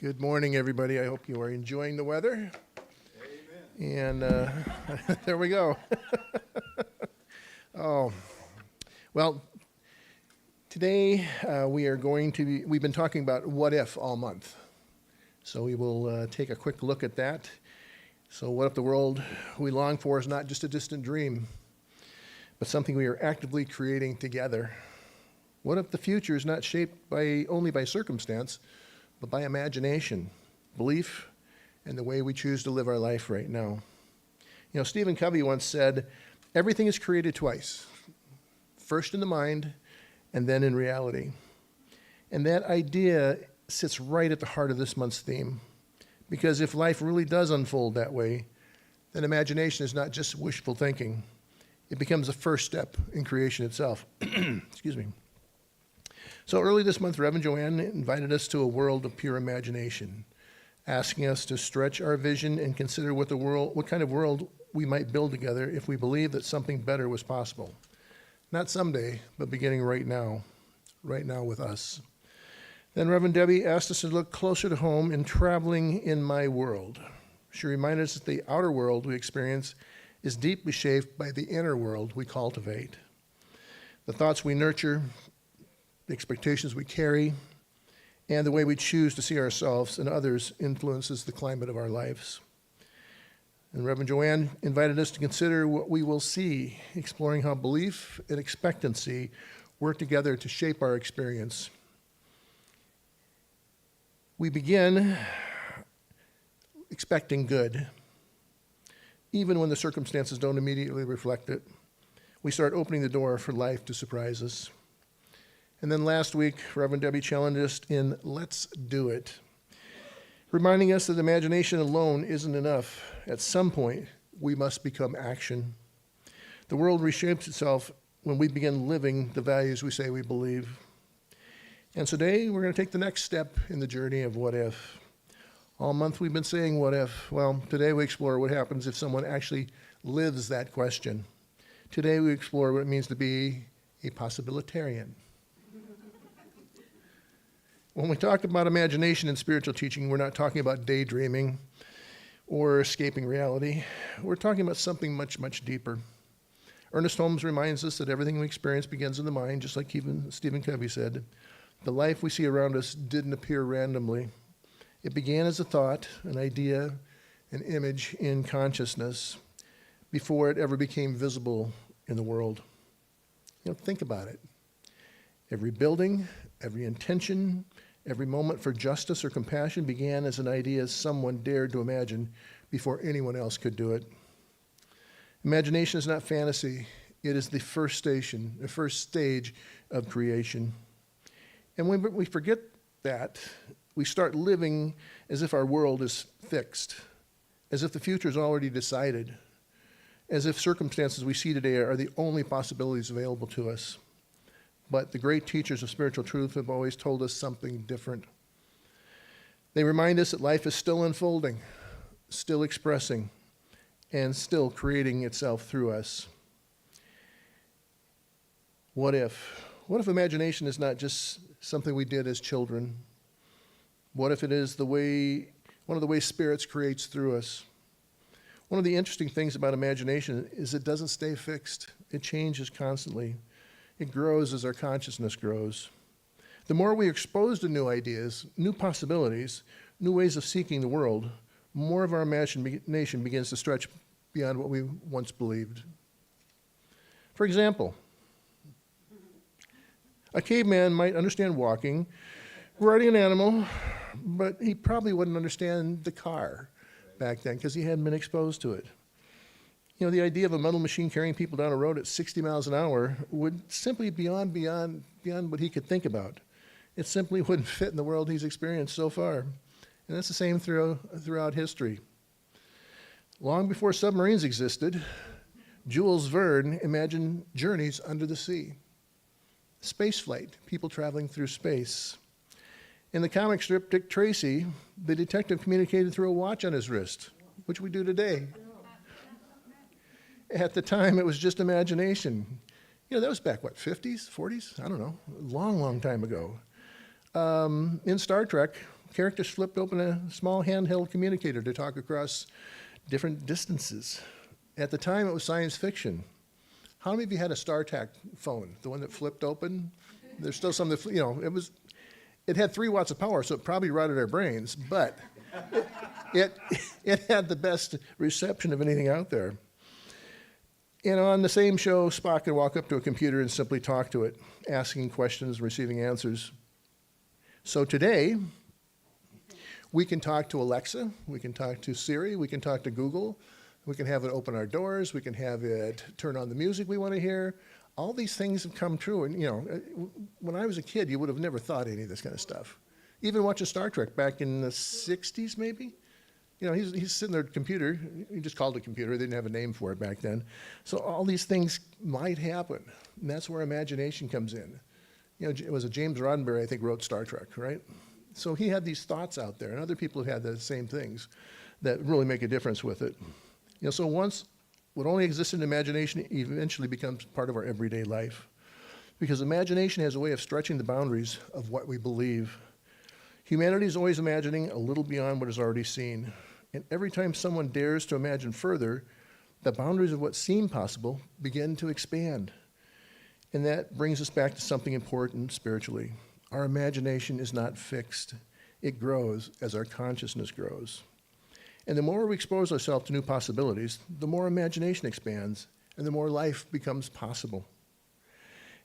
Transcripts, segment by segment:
Good morning, everybody. I hope you are enjoying the weather. Amen. And there we go. Oh, well, today we've been talking about what if all month. So we will take a quick look at that. So what if the world we long for is not just a distant dream, but something we are actively creating together? What if the future is not shaped only by circumstance, but by imagination, belief, and the way we choose to live our life right now? You know, Stephen Covey once said, everything is created twice, first in the mind and then in reality. And that idea sits right at the heart of this month's theme, because if life really does unfold that way, then imagination is not just wishful thinking. It becomes the first step in creation itself. Excuse me. So early this month, Reverend Joanne invited us to a world of pure imagination, asking us to stretch our vision and consider what kind of world we might build together if we believe that something better was possible. Not someday, but beginning right now with us. Then Reverend Debbie asked us to look closer to home in traveling in my world. She reminded us that the outer world we experience is deeply shaped by the inner world we cultivate. The thoughts we nurture, the expectations we carry, and the way we choose to see ourselves and others influences the climate of our lives. And Reverend Joanne invited us to consider what we will see, exploring how belief and expectancy work together to shape our experience. We begin expecting good, even when the circumstances don't immediately reflect it. We start opening the door for life to surprise us. And then last week, Reverend Debbie challenged us in Let's Do It, reminding us that imagination alone isn't enough. At some point, we must become action. The world reshapes itself when we begin living the values we say we believe. And today, we're going to take the next step in the journey of what if. All month, we've been saying what if. Well, today we explore what happens if someone actually lives that question. Today, we explore what it means to be a possibilitarian. When we talk about imagination in spiritual teaching, we're not talking about daydreaming or escaping reality. We're talking about something much, much deeper. Ernest Holmes reminds us that everything we experience begins in the mind, just like even Stephen Covey said. The life we see around us didn't appear randomly. It began as a thought, an idea, an image in consciousness before it ever became visible in the world. You know, think about it. Every building, every intention, every moment for justice or compassion began as an idea someone dared to imagine before anyone else could do it. Imagination is not fantasy. It is the first stage of creation. And when we forget that, we start living as if our world is fixed, as if the future is already decided, as if circumstances we see today are the only possibilities available to us. But the great teachers of spiritual truth have always told us something different. They remind us that life is still unfolding, still expressing, and still creating itself through us. What if? What if imagination is not just something we did as children? What if it is one of the ways spirits creates through us? One of the interesting things about imagination is it doesn't stay fixed. It changes constantly. It grows as our consciousness grows. The more we are exposed to new ideas, new possibilities, new ways of seeking the world, more of our imagination begins to stretch beyond what we once believed. For example, a caveman might understand walking, riding an animal, but he probably wouldn't understand the car back then because he hadn't been exposed to it. You know, the idea of a metal machine carrying people down a road at 60 miles an hour would simply beyond what he could think about. It simply wouldn't fit in the world he's experienced so far. And that's the same throughout history. Long before submarines existed, Jules Verne imagined journeys under the sea. Space flight, people traveling through space. In the comic strip Dick Tracy, the detective communicated through a watch on his wrist, which we do today. At the time, it was just imagination. You know, that was back, 50s, 40s? I don't know, a long, long time ago. In Star Trek, characters flipped open a small handheld communicator to talk across different distances. At the time, it was science fiction. How many of you had a StarTAC phone, the one that flipped open? There's still some that, it had 3 watts of power, so it probably rotted our brains, but it had the best reception of anything out there. On the same show, Spock could walk up to a computer and simply talk to it, asking questions, receiving answers. So today, we can talk to Alexa, we can talk to Siri, we can talk to Google, we can have it open our doors, we can have it turn on the music we want to hear. All these things have come true. And, when I was a kid, you would have never thought any of this kind of stuff. Even watching Star Trek back in the 60s, maybe? He's sitting there at a computer. He just called it a computer. They didn't have a name for it back then. So all these things might happen. And that's where imagination comes in. It was a James Roddenberry, I think, wrote Star Trek, right? So he had these thoughts out there, and other people have had the same things that really make a difference with it. So once what only existed in imagination eventually becomes part of our everyday life. Because imagination has a way of stretching the boundaries of what we believe. Humanity is always imagining a little beyond what is already seen. And every time someone dares to imagine further, the boundaries of what seemed possible begin to expand. And that brings us back to something important spiritually. Our imagination is not fixed. It grows as our consciousness grows. And the more we expose ourselves to new possibilities, the more imagination expands, and the more life becomes possible.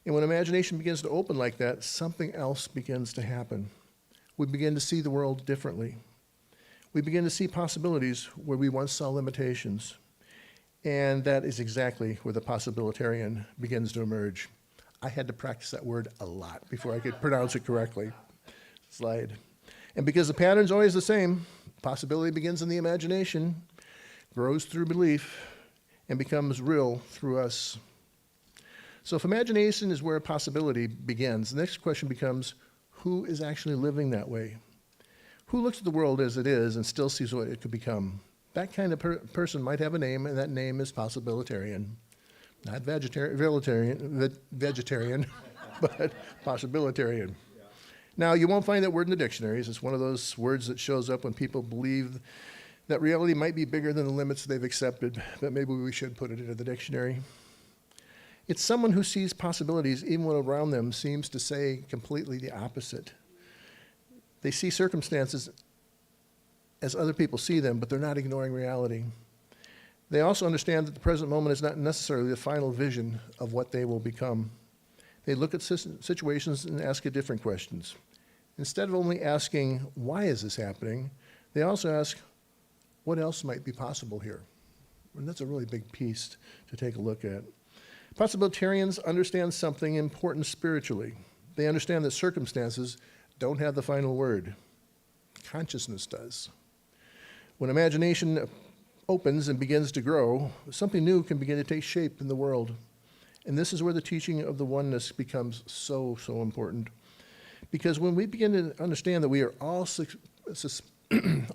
And when imagination begins to open like that, something else begins to happen. We begin to see the world differently. We begin to see possibilities where we once saw limitations. And that is exactly where the Possibilitarian begins to emerge. I had to practice that word a lot before I could pronounce it correctly. Slide. And because the pattern's always the same, possibility begins in the imagination, grows through belief, and becomes real through us. So if imagination is where possibility begins, the next question becomes, who is actually living that way? Who looks at the world as it is and still sees what it could become? That kind of person might have a name, and that name is Possibilitarian. Not vegetarian, but Possibilitarian. Now, you won't find that word in the dictionaries. It's one of those words that shows up when people believe that reality might be bigger than the limits they've accepted, but maybe we should put it into the dictionary. It's someone who sees possibilities even when around them seems to say completely the opposite. They see circumstances as other people see them, but they're not ignoring reality. They also understand that the present moment is not necessarily the final vision of what they will become. They look at situations and ask different questions. Instead of only asking, why is this happening, they also ask, what else might be possible here? And that's a really big piece to take a look at. Possibilitarians understand something important spiritually. They understand that circumstances don't have the final word. Consciousness does. When imagination opens and begins to grow, something new can begin to take shape in the world. And this is where the teaching of the oneness becomes so, so important. Because when we begin to understand that we are all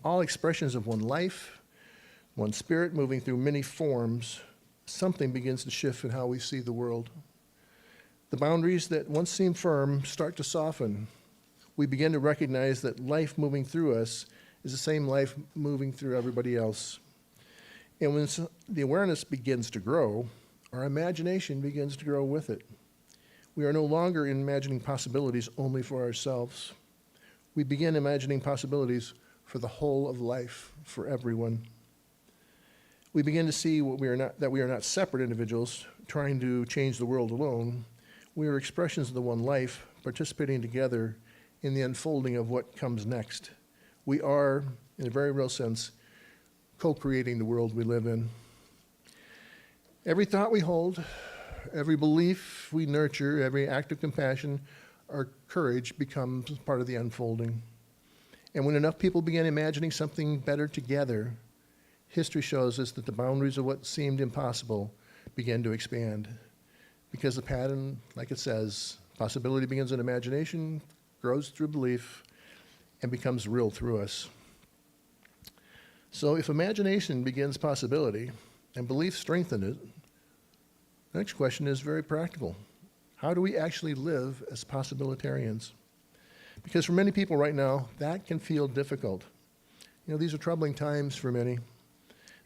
all expressions of one life, one spirit moving through many forms, something begins to shift in how we see the world. The boundaries that once seemed firm start to soften. We begin to recognize that life moving through us is the same life moving through everybody else. And when the awareness begins to grow, our imagination begins to grow with it. We are no longer imagining possibilities only for ourselves. We begin imagining possibilities for the whole of life, for everyone. We begin to see that we are not separate individuals trying to change the world alone. We are expressions of the one life, participating together in the unfolding of what comes next. We are, in a very real sense, co-creating the world we live in. Every thought we hold, every belief we nurture, every act of compassion or courage becomes part of the unfolding. And when enough people begin imagining something better together, history shows us that the boundaries of what seemed impossible begin to expand. Because the pattern, like it says, possibility begins in imagination, grows through belief, and becomes real through us. So if imagination begins possibility, and belief strengthens it, the next question is very practical. How do we actually live as possibilitarians? Because for many people right now, that can feel difficult. These are troubling times for many.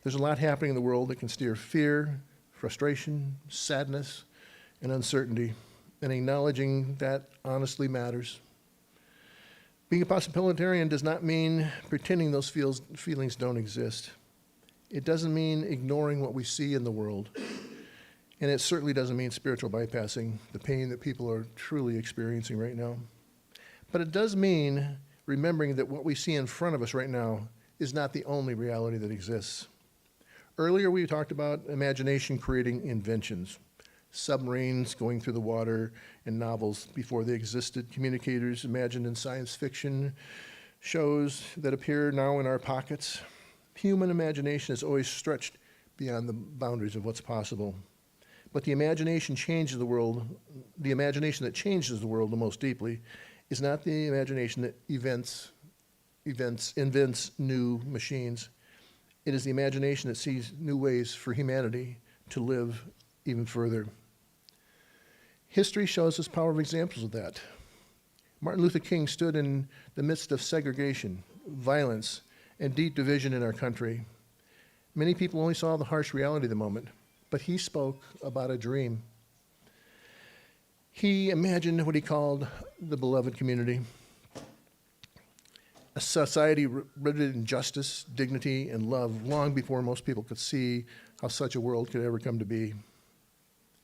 There's a lot happening in the world that can stir fear, frustration, sadness, and uncertainty, and acknowledging that honestly matters. Being a possibilitarian does not mean pretending those feelings don't exist. It doesn't mean ignoring what we see in the world. And it certainly doesn't mean spiritual bypassing the pain that people are truly experiencing right now. But it does mean remembering that what we see in front of us right now is not the only reality that exists. Earlier we talked about imagination creating inventions, submarines going through the water, and novels before they existed, communicators imagined in science fiction, shows that appear now in our pockets. Human imagination has always stretched beyond the boundaries of what's possible. But the imagination changes the world. The imagination that changes the world the most deeply is not the imagination that invents new machines. It is the imagination that sees new ways for humanity to live even further. History shows us powerful examples of that. Martin Luther King stood in the midst of segregation, violence, and deep division in our country. Many people only saw the harsh reality of the moment, but he spoke about a dream. He imagined what he called the beloved community, a society rooted in justice, dignity, and love long before most people could see how such a world could ever come to be.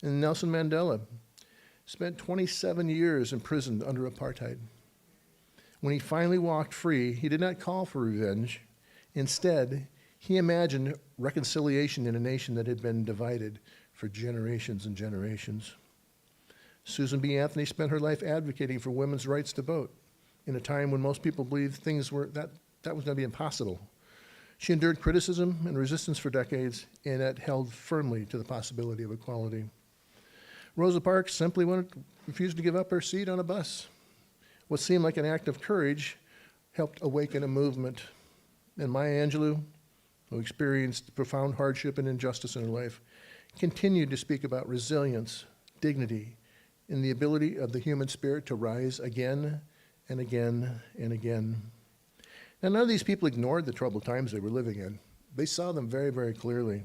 And Nelson Mandela spent 27 years imprisoned under apartheid. When he finally walked free, he did not call for revenge. Instead, he imagined reconciliation in a nation that had been divided for generations and generations. Susan B. Anthony spent her life advocating for women's rights to vote in a time when most people believed that was going to be impossible. She endured criticism and resistance for decades, and yet held firmly to the possibility of equality. Rosa Parks simply refused to give up her seat on a bus. What seemed like an act of courage helped awaken a movement. And Maya Angelou, who experienced profound hardship and injustice in her life, continued to speak about resilience, dignity, and the ability of the human spirit to rise again and again and again. Now, none of these people ignored the troubled times they were living in. They saw them very, very clearly.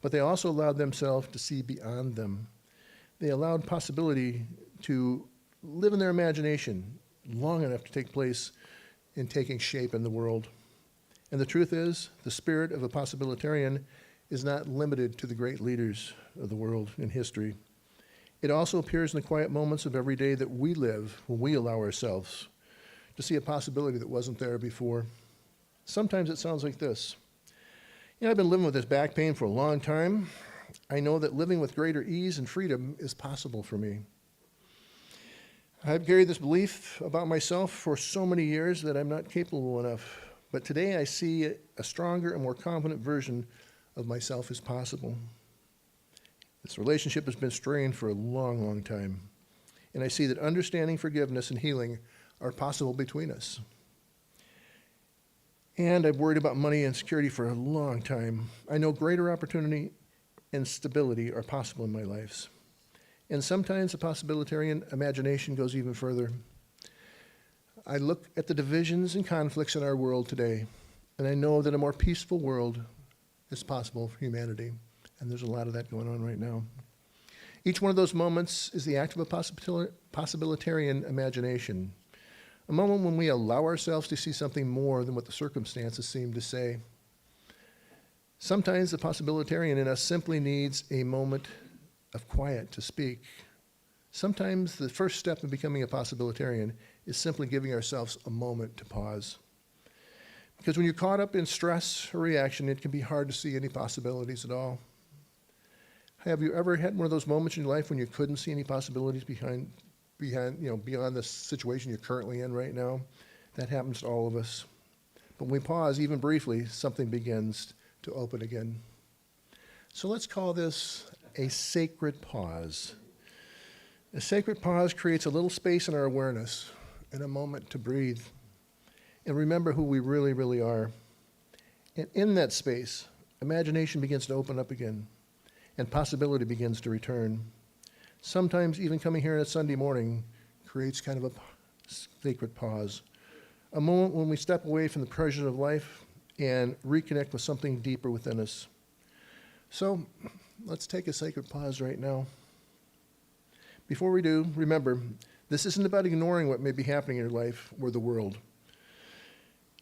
But they also allowed themselves to see beyond them. They allowed possibility to live in their imagination long enough to take place in taking shape in the world. And the truth is, the spirit of a possibilitarian is not limited to the great leaders of the world in history. It also appears in the quiet moments of every day that we live when we allow ourselves to see a possibility that wasn't there before. Sometimes it sounds like this. I've been living with this back pain for a long time. I know that living with greater ease and freedom is possible for me. I've carried this belief about myself for so many years that I'm not capable enough. But today I see a stronger and more confident version of myself is possible. This relationship has been strained for a long, long time. And I see that understanding, forgiveness, and healing are possible between us. And I've worried about money and security for a long time. I know greater opportunity and stability are possible in my lives. And sometimes the possibilitarian imagination goes even further. I look at the divisions and conflicts in our world today, and I know that a more peaceful world is possible for humanity. And there's a lot of that going on right now. Each one of those moments is the act of a possibilitarian imagination, a moment when we allow ourselves to see something more than what the circumstances seem to say. Sometimes the possibilitarian in us simply needs a moment of quiet to speak. Sometimes the first step in becoming a possibilitarian is simply giving ourselves a moment to pause. Because when you're caught up in stress or reaction, it can be hard to see any possibilities at all. Have you ever had one of those moments in your life when you couldn't see any possibilities beyond the situation you're currently in right now? That happens to all of us. But when we pause, even briefly, something begins to open again. So let's call this a sacred pause. A sacred pause creates a little space in our awareness and a moment to breathe and remember who we really, really are. And in that space, imagination begins to open up again and possibility begins to return. Sometimes even coming here on a Sunday morning creates kind of sacred pause. A moment when we step away from the pressures of life and reconnect with something deeper within us. So let's take a sacred pause right now. Before we do, remember, this isn't about ignoring what may be happening in your life or the world.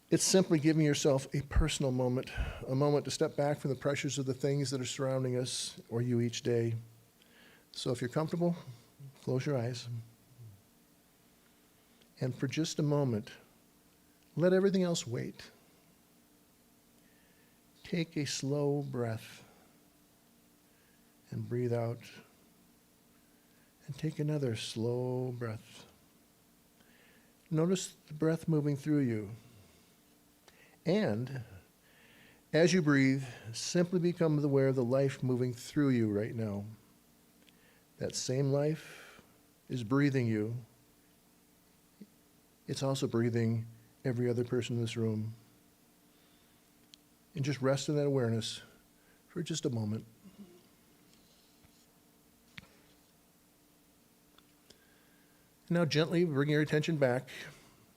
It's simply giving yourself a personal moment, a moment to step back from the pressures of the things that are surrounding us or you each day. So if you're comfortable, close your eyes. And for just a moment, let everything else wait. Take a slow breath and breathe out. And take another slow breath. Notice the breath moving through you. And as you breathe, simply become aware of the life moving through you right now. That same life is breathing you. It's also breathing every other person in this room. And just rest in that awareness for just a moment. Now gently bring your attention back.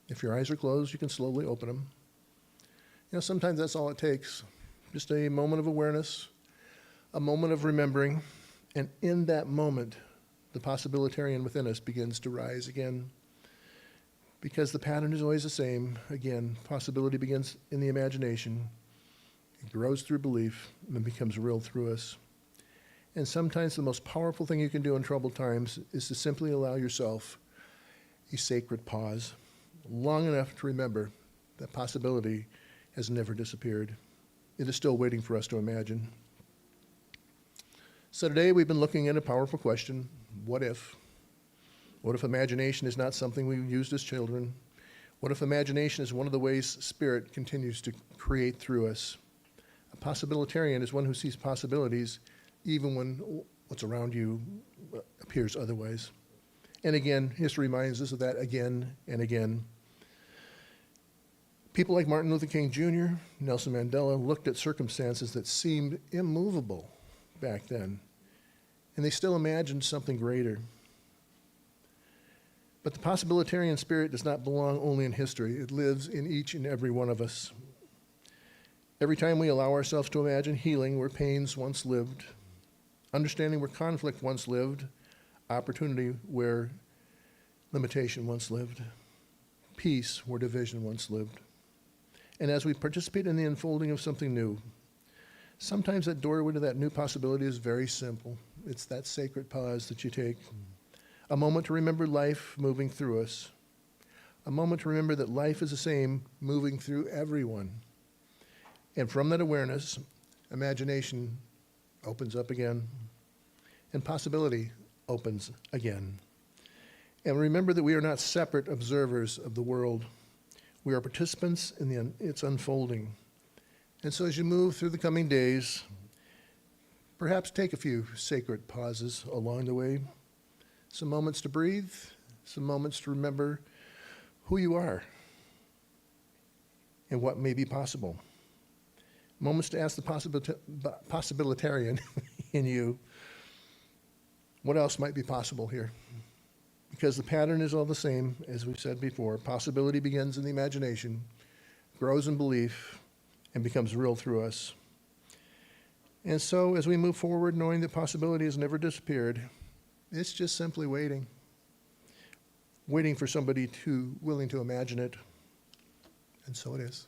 If your eyes are closed, you can slowly open them. Sometimes that's all it takes. Just a moment of awareness, a moment of remembering, and in that moment, the possibilitarian within us begins to rise again. Because the pattern is always the same. Again, possibility begins in the imagination. It grows through belief and then becomes real through us. And sometimes the most powerful thing you can do in troubled times is to simply allow yourself a sacred pause, long enough to remember that possibility has never disappeared. It is still waiting for us to imagine. So today we've been looking at a powerful question, what if? What if imagination is not something we used as children? What if imagination is one of the ways Spirit continues to create through us? A possibilitarian is one who sees possibilities even when what's around you appears otherwise. And again, history reminds us of that again and again. People like Martin Luther King Jr., Nelson Mandela looked at circumstances that seemed immovable back then, and they still imagined something greater. But the possibilitarian spirit does not belong only in history. It lives in each and every one of us. Every time we allow ourselves to imagine healing where pains once lived, understanding where conflict once lived, opportunity where limitation once lived, peace where division once lived. And as we participate in the unfolding of something new, sometimes that doorway to that new possibility is very simple. It's that sacred pause that you take. A moment to remember life moving through us. A moment to remember that life is the same moving through everyone. And from that awareness, imagination opens up again, and possibility opens again. And remember that we are not separate observers of the world. We are participants in its unfolding. And so as you move through the coming days, perhaps take a few sacred pauses along the way. Some moments to breathe, some moments to remember who you are and what may be possible. Moments to ask the possibilitarian in you, what else might be possible here? Because the pattern is all the same, as we've said before. Possibility begins in the imagination, grows in belief, and becomes real through us. And so as we move forward, knowing that possibility has never disappeared, it's just simply waiting for somebody willing to imagine it. And so it is.